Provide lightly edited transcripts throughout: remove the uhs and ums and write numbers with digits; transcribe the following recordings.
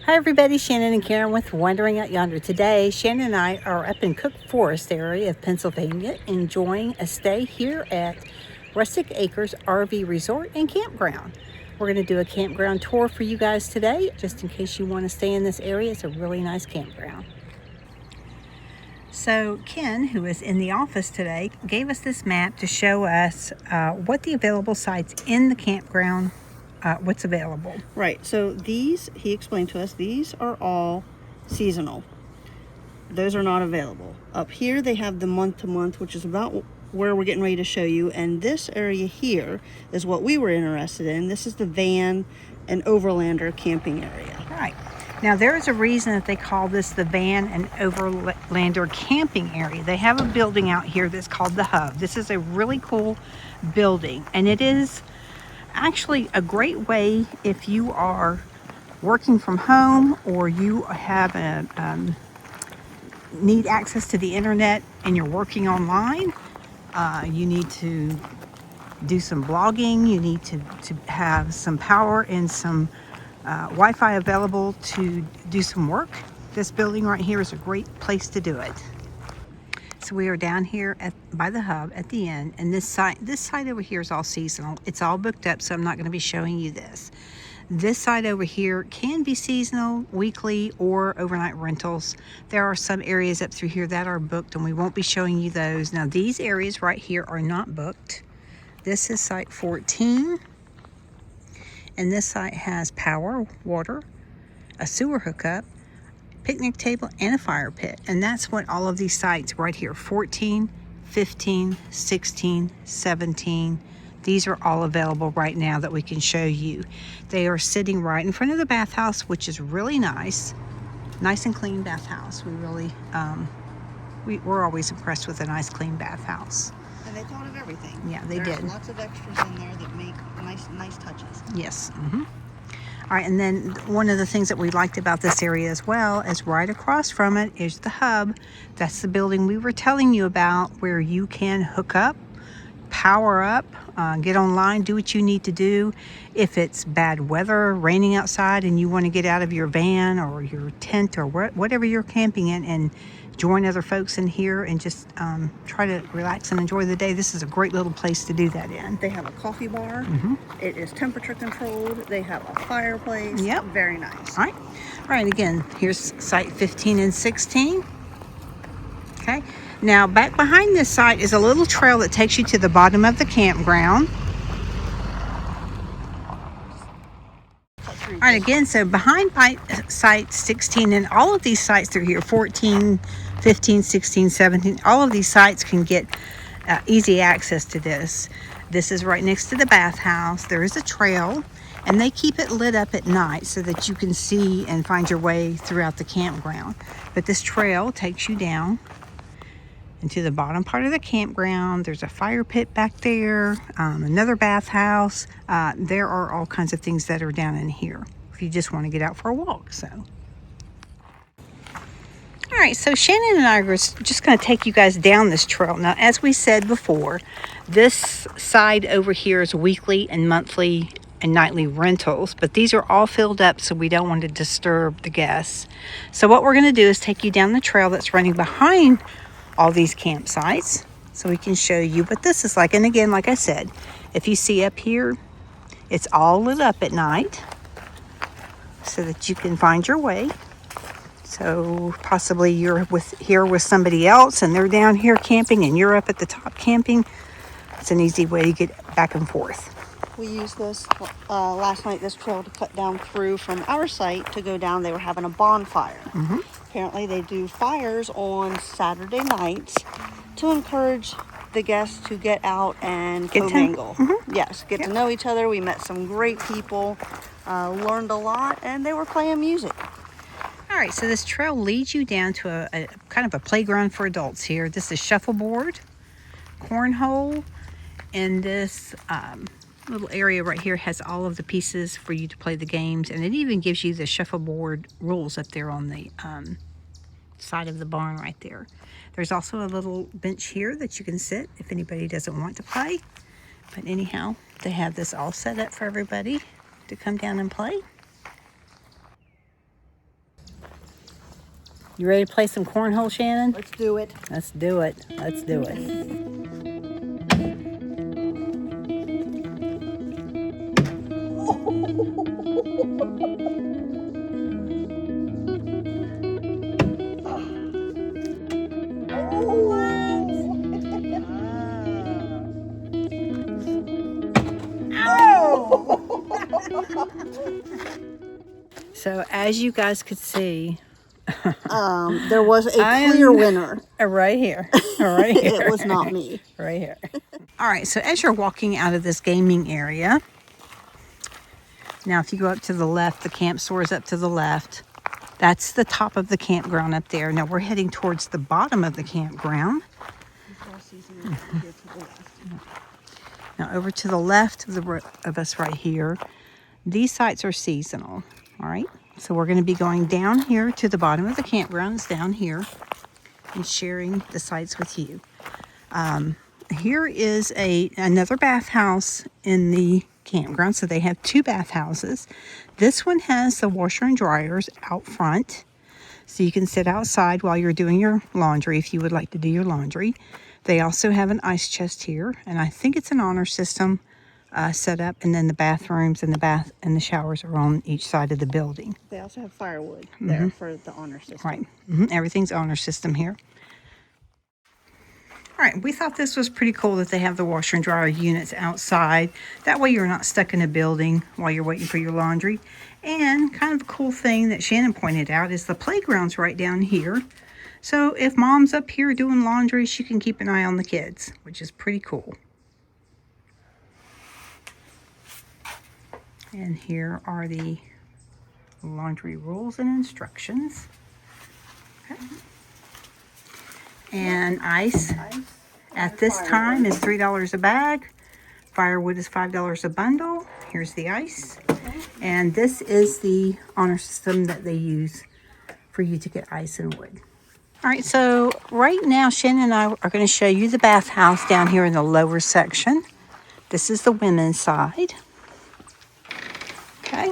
Hi everybody, Shannon and Karen with Wandering Out Yonder. Today, Shannon and I are up in Cook Forest area of Pennsylvania enjoying a stay here at Rustic Acres RV Resort and Campground. We're going to do a campground tour for you guys today, just in case you want to stay in this area. It's a really nice campground. So Ken, who is in the office today, gave us this map to show us what the available sites in the campground what's available. Right, so these, he explained to us, these are all seasonal. Those are not available. Up here they have the month to month, which is about where we're getting ready to show you. And this area here is what we were interested in. This is the van and overlander camping area. Right. Now there is a reason that they call this the van and overlander camping area. They have a building out here that's called the Hub. This is a really cool building, and it is actually a great way if you are working from home or you have need access to the internet and you're working online. You need to do some blogging. You need to have some power and some Wi-Fi available to do some work. This building right here is a great place to do it. So we are down here by the Hub at the end, and this side over here is all seasonal. It's all booked up, so I'm not going to be showing you this. This side over here can be seasonal, weekly, or overnight rentals. There are some areas up through here that are booked, and we won't be showing you those. Now these areas right here are not booked. This is site 14, and this site has power, water, a sewer hookup, picnic table, and a fire pit. And that's what all of these sites right here, 14, 15, 16, 17, these are all available right now that we can show you. They are sitting right in front of the bathhouse, which is really nice and clean bathhouse. We really we're always impressed with a nice clean bathhouse. And they thought of everything. Yeah, they There's did. Lots of extras in there that make nice touches. Yes. All right, and then one of the things that we liked about this area as well is right across from it is the Hub. That's the building we were telling you about, where you can hook up, power up, get online, do what you need to do. If it's bad weather, raining outside, and you want to get out of your van or your tent or whatever you're camping in and join other folks in here and just try to relax and enjoy the day, this is a great little place to do that in. They have a coffee bar. It is temperature controlled. They have a fireplace. Yep. Very nice. All right, again, here's site 15 and 16. Okay, now back behind this site is a little trail that takes you to the bottom of the campground. All right, again, so behind site 16 and all of these sites through here, 14, 15, 16, 17, all of these sites can get easy access to this. This is right next to the bathhouse. There is a trail, and they keep it lit up at night so that you can see and find your way throughout the campground. But this trail takes you down into the bottom part of the campground. There's a fire pit back there, another bathhouse. There are all kinds of things that are down in here if you just want to get out for a walk. So, all right, so Shannon and I are just going to take you guys down this trail. Now, as we said before, this side over here is weekly and monthly and nightly rentals, but these are all filled up, so we don't want to disturb the guests. So what we're going to do is take you down the trail that's running behind all these campsites so we can show you what this is like. And again, like I said, if you see up here, it's all lit up at night so that you can find your way. So possibly you're here with somebody else and they're down here camping and you're up at the top camping. It's an easy way to get back and forth. We used this last night, this trail, to cut down through from our site to go down. They were having a bonfire. Apparently they do fires on Saturday nights to encourage the guests to get out and commingle. Yes, get to know each other. We met some great people, learned a lot, and they were playing music. All right, so this trail leads you down to a kind of a playground for adults here. This is shuffleboard, cornhole, and this little area right here has all of the pieces for you to play the games, and it even gives you the shuffleboard rules up there on the side of the barn right there. There's also a little bench here that you can sit if anybody doesn't want to play. But anyhow, they have this all set up for everybody to come down and play. You ready to play some cornhole, Shannon? Let's do it. Let's do it. Let's do it. So as you guys could see, there was a clear winner. Right here. Right here. It was not me. Right here. All right, so as you're walking out of this gaming area, now if you go up to the left, the camp store is up to the left. That's the top of the campground up there. Now we're heading towards the bottom of the campground. Now over to the left of us right here, these sites are seasonal, all right? So we're gonna be going down here to the bottom of the campground. It's down here, and sharing the sites with you. Here is another bathhouse in the campground. So they have 2 bathhouses. This one has the washer and dryers out front. So you can sit outside while you're doing your laundry if you would like to do your laundry. They also have an ice chest here, and I think it's an honor system set up, and then the bathrooms and the showers are on each side of the building. They also have firewood there for the honor system. Right. Everything's honor system here. All right, we thought this was pretty cool that they have the washer and dryer units outside. That way you're not stuck in a building while you're waiting for your laundry. And kind of a cool thing that Shannon pointed out is the playground's right down here. So if mom's up here doing laundry, she can keep an eye on the kids, which is pretty cool. And here are the laundry rules and instructions. Okay. And ice at this time is $3 a bag. Firewood is $5 a bundle. Here's the ice. And this is the honor system that they use for you to get ice and wood. All right, so right now Shannon and I are going to show you the bathhouse down here in the lower section. This is the women's side. Okay.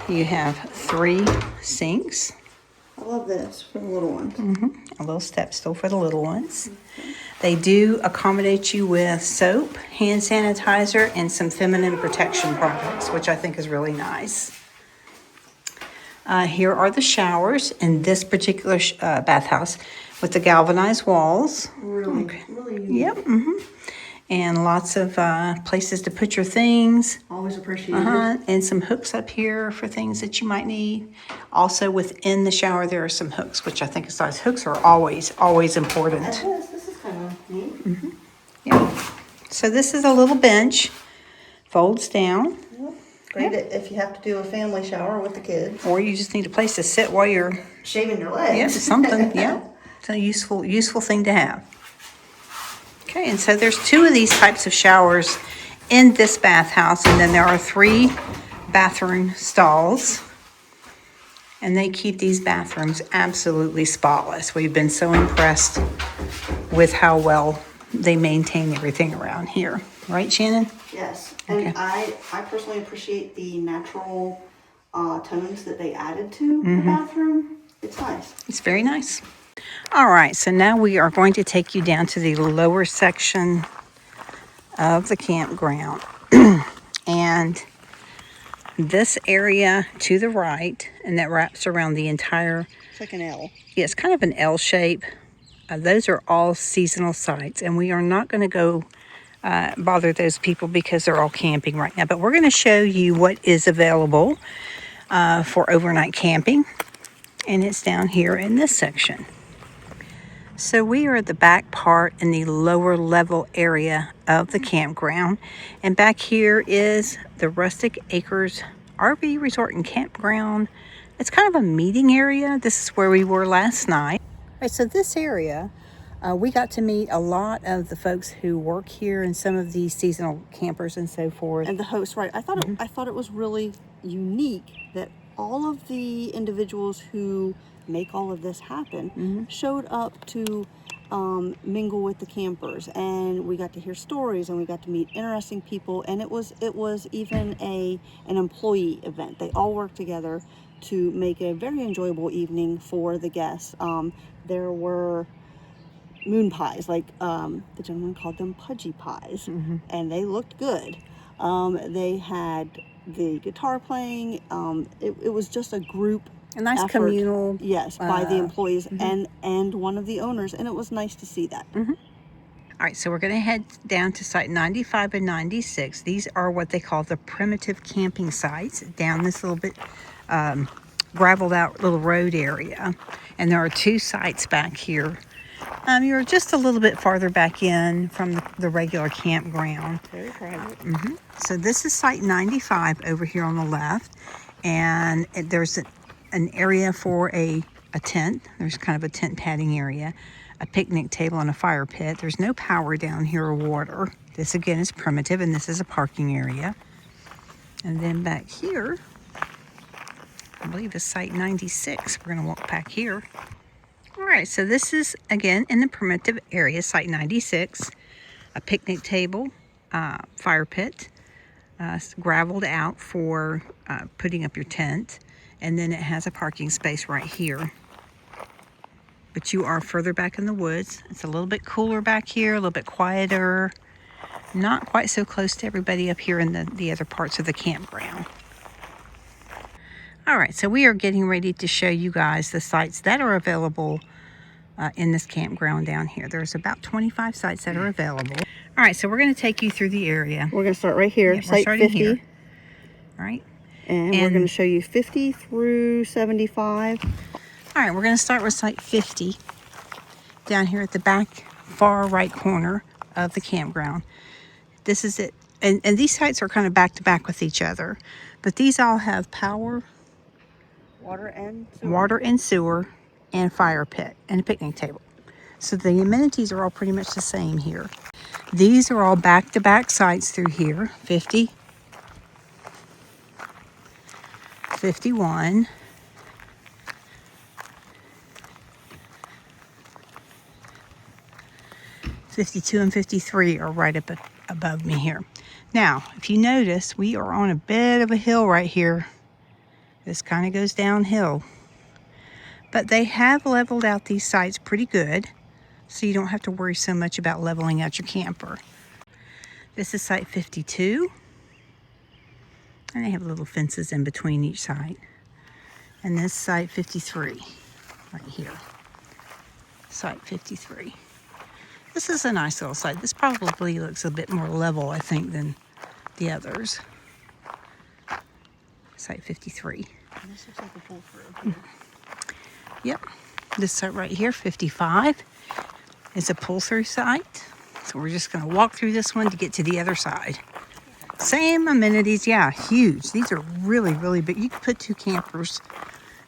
You have 3 sinks. I love this for the little ones. A little step stool for the little ones. They do accommodate you with soap, hand sanitizer, and some feminine protection products, which I think is really nice. Here are the showers in this particular bathhouse with the galvanized walls. Really, really unique. Yep. And lots of places to put your things. Always appreciated. And some hooks up here for things that you might need. Also within the shower there are some hooks, which I think is nice. Hooks are always important. This is kind of neat. Yeah. So this is a little bench, folds down. Great if you have to do a family shower with the kids. Or you just need a place to sit while you're shaving your legs. Yeah, something. Yeah. It's a useful thing to have. Okay, and so there's 2 of these types of showers in this bathhouse, and then there are 3 bathroom stalls. And they keep these bathrooms absolutely spotless. We've been so impressed with how well they maintain everything around here. Right, Shannon? Yes, Okay. and I personally appreciate the natural tones that they added to the bathroom. It's nice. It's very nice. All right, so now we are going to take you down to the lower section of the campground. And this area to the right, and that wraps around the entire... It's like an L. Yeah, it's kind of an L shape. Those are all seasonal sites, and we are not going to go bother those people because they're all camping right now. But we're going to show you what is available for overnight camping, and it's down here in this section. So we are at the back part in the lower level area of the campground, and back here is the Rustic Acres RV Resort and Campground. It's kind of a meeting area. This is where we were last night. All right, so this area, we got to meet a lot of the folks who work here and some of the seasonal campers and so forth. And the host, right? I thought it was really unique that all of the individuals who make all of this happen showed up to mingle with the campers, and we got to hear stories, and we got to meet interesting people, and it was even an employee event. They all worked together to make a very enjoyable evening for the guests. There were moon pies, like the gentleman called them pudgy pies, and they looked good. They had the guitar playing. It was just a group, a nice effort, communal. yes, by the employees and one of the owners, and it was nice to see that. All right, so we're going to head down to site 95 and 96. These are what they call the primitive camping sites down this little bit graveled out little road area. And there are 2 sites back here. You're just a little bit farther back in from the regular campground. Very private. So this is site 95 over here on the left. And there's an area for a tent. There's kind of a tent padding area, a picnic table, and a fire pit. There's no power down here or water. This again is primitive, and this is a parking area. And then back here, I believe is site 96. We're going to walk back here. All right, so this is again in the primitive area, site 96, a picnic table, fire pit, graveled out for putting up your tent. And then it has a parking space right here. But you are further back in the woods. It's a little bit cooler back here, a little bit quieter. Not quite so close to everybody up here in the other parts of the campground. All right, so we are getting ready to show you guys the sites that are available in this campground down here. There's about 25 sites that are available. All right, so we're going to take you through the area. We're going to start right here, Yeah, site 50. Here. All right. And we're going to show you 50 through 75. All right, we're going to start with site 50 down here at the back far right corner of the campground. This is it. And these sites are kind of back to back with each other. But these all have power, Water and sewer, and fire pit, and a picnic table. So the amenities are all pretty much the same here. These are all back to back sites through here. 50. 51, 52, and 53 are right up above me here. Now, if you notice, we are on a bit of a hill right here. This kind of goes downhill. But they have leveled out these sites pretty good, so you don't have to worry so much about leveling out your camper. This is site 52. And they have little fences in between each site. And this site 53, right here. Site 53. This is a nice little site. This probably looks a bit more level, I think, than the others. Site 53. And this looks like a pull through. Yep. This site right here, 55, is a pull-through site. So we're just going to walk through this one to get to the other side. Same amenities, yeah, huge. These are really, really big. You could put 2 campers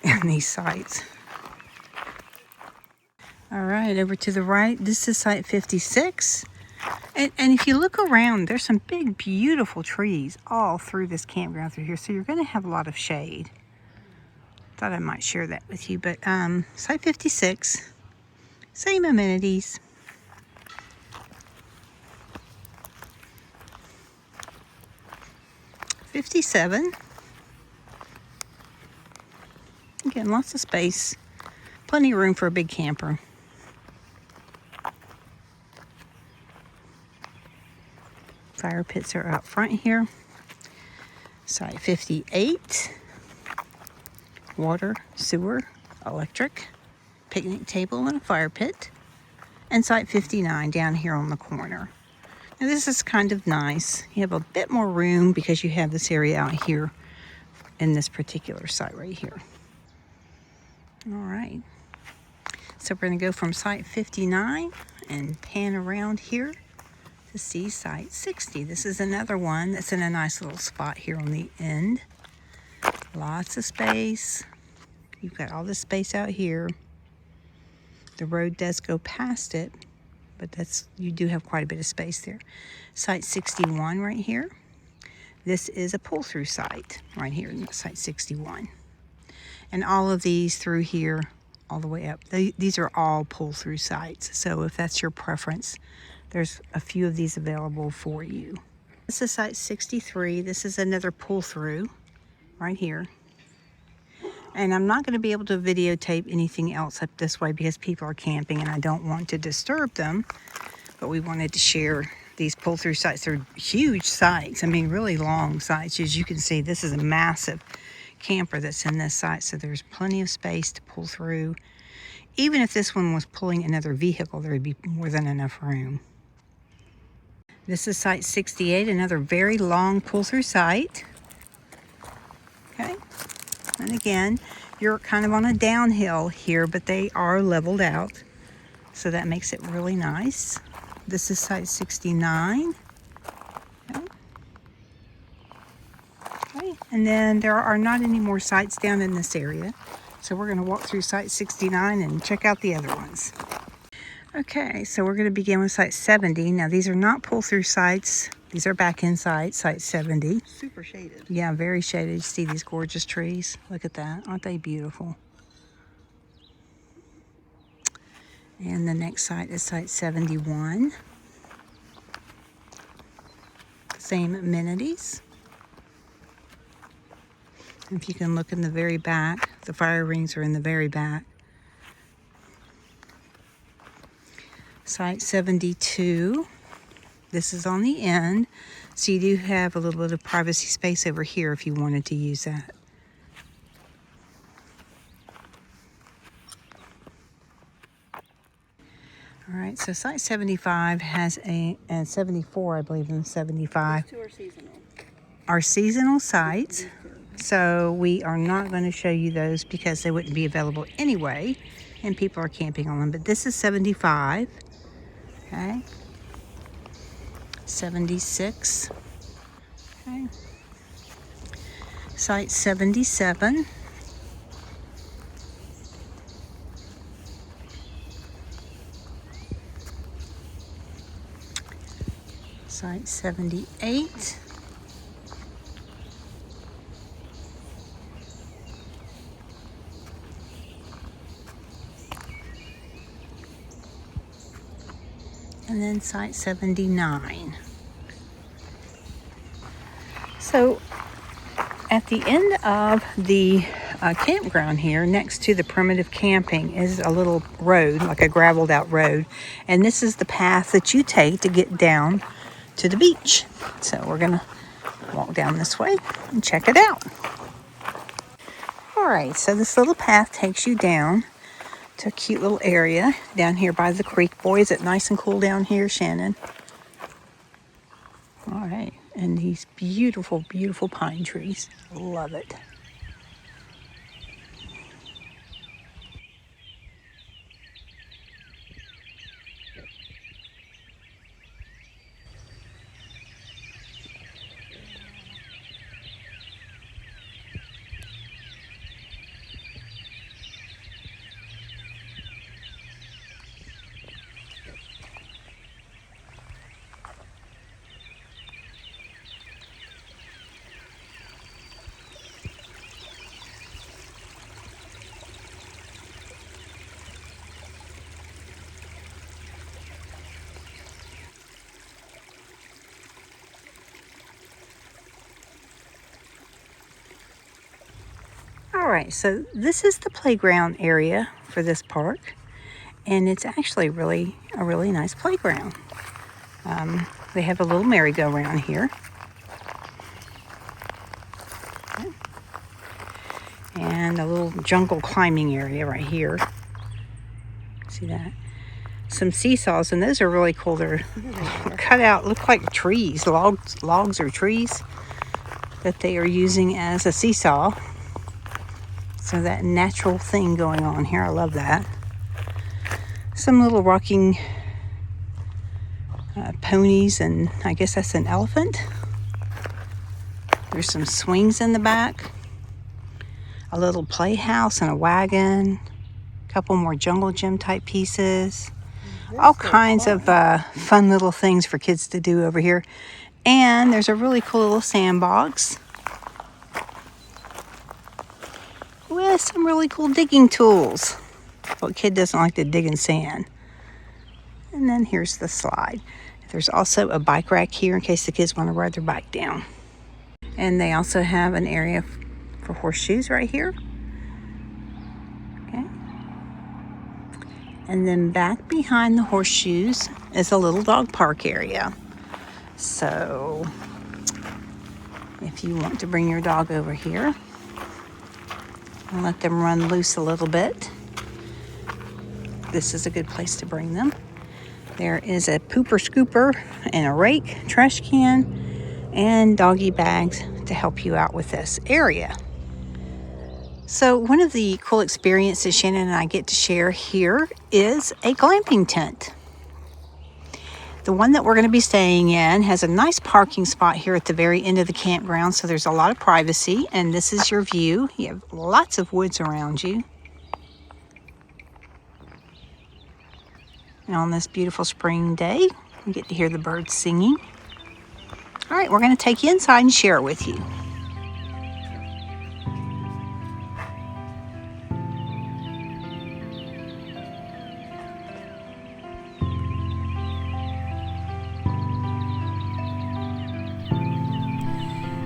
in these sites. All right, over to the right, this is site 56. And if you look around, there's some big, beautiful trees all through this campground through here. So you're going to have a lot of shade. Thought I might share that with you. But site 56, same amenities. '57. Again, lots of space. Plenty of room for a big camper. Fire pits are out front here. Site 58. Water, sewer, electric, picnic table, and a fire pit. And site 59 down here on the corner. Now this is kind of nice. You have a bit more room because you have this area out here in this particular site right here. All right. So we're going to go from site 59 and pan around here to see site 60. This is another one that's in a nice little spot here on the end. Lots of space. You've got all this space out here. The road does go past it, but you do have quite a bit of space there. Site 61 right here. This is a pull-through site right here in site 61. And all of these through here all the way up. These are all pull-through sites. So if that's your preference, there's a few of these available for you. This is site 63. This is another pull-through right here. And I'm not going to be able to videotape anything else up this way because people are camping and I don't want to disturb them. But we wanted to share these pull-through sites. They're huge sites. I mean, really long sites. As you can see, this is a massive camper that's in this site. So there's plenty of space to pull through. Even if this one was pulling another vehicle, there would be more than enough room. This is site 68, another very long pull-through site. Okay. And again, you're kind of on a downhill here, but they are leveled out. So that makes it really nice. This is site 69. Okay. Okay. And then there are not any more sites down in this area. So we're going to walk through site 69 and check out the other ones. Okay, so we're going to begin with site 70. Now these are not pull-through sites. These are back-in sites, site 70. Super shaded. Yeah, very shaded. You see these gorgeous trees? Look at that. Aren't they beautiful? And the next site is site 71. Same amenities. If you can look in the very back, the fire rings are in the very back. Site 72. This is on the end, so you do have a little bit of privacy space over here if you wanted to use that. All right, so site 75 has and 74, I believe, in 75. These two are seasonal. Are seasonal sites, so we are not going to show you those because they wouldn't be available anyway, and people are camping on them. But this is 75. Okay. 76. Okay. Site 77. Site 78. And then site 79. So at the end of the campground here, next to the primitive camping, is a little road, like a graveled out road. And this is the path that you take to get down to the beach. So we're going to walk down this way and check it out. All right, so this little path takes you down to a cute little area down here by the creek. Boy, is it nice and cool down here, Shannon. All right, and these beautiful, beautiful pine trees. Love it. All right, so this is the playground area for this park, and it's actually a really nice playground. They have a little merry-go-round here. Okay. And a little jungle climbing area right here. See that? Some seesaws, and those are really cool. They're cut out, look like trees, logs or trees that they are using as a seesaw. So that natural thing going on here, I love that. Some little rocking ponies, and I guess that's an elephant. There's some swings in the back. A little playhouse and a wagon. A couple more jungle gym type pieces. All kinds of fun little things for kids to do over here. And there's a really cool little sandbox with some really cool digging tools. What kid doesn't like to dig in sand? And then here's the slide. There's also a bike rack here in case the kids want to ride their bike down. And they also have an area for horseshoes right here. Okay. And then back behind the horseshoes is a little dog park area. So if you want to bring your dog over here and let them run loose a little bit, this is a good place to bring them. There is a pooper scooper and a rake, trash can, and doggy bags to help you out with this area. So one of the cool experiences Shannon and I get to share here is a glamping tent. The one that we're going to be staying in has a nice parking spot here at the very end of the campground, so there's a lot of privacy, and this is your view. You have lots of woods around you. And on this beautiful spring day, you get to hear the birds singing. All right, we're going to take you inside and share it with you.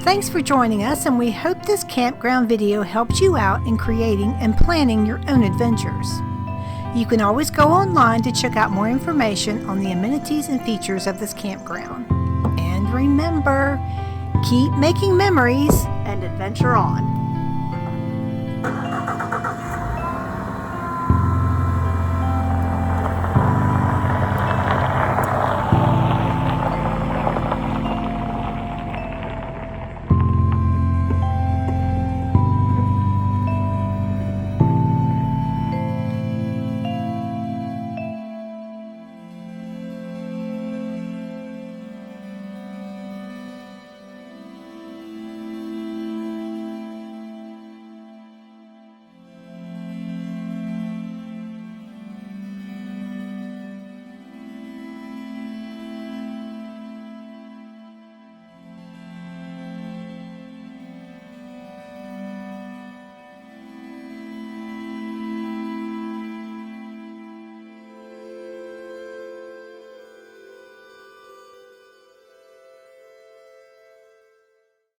Thanks for joining us, and we hope this campground video helped you out in creating and planning your own adventures. You can always go online to check out more information on the amenities and features of this campground. And remember, keep making memories and adventure on.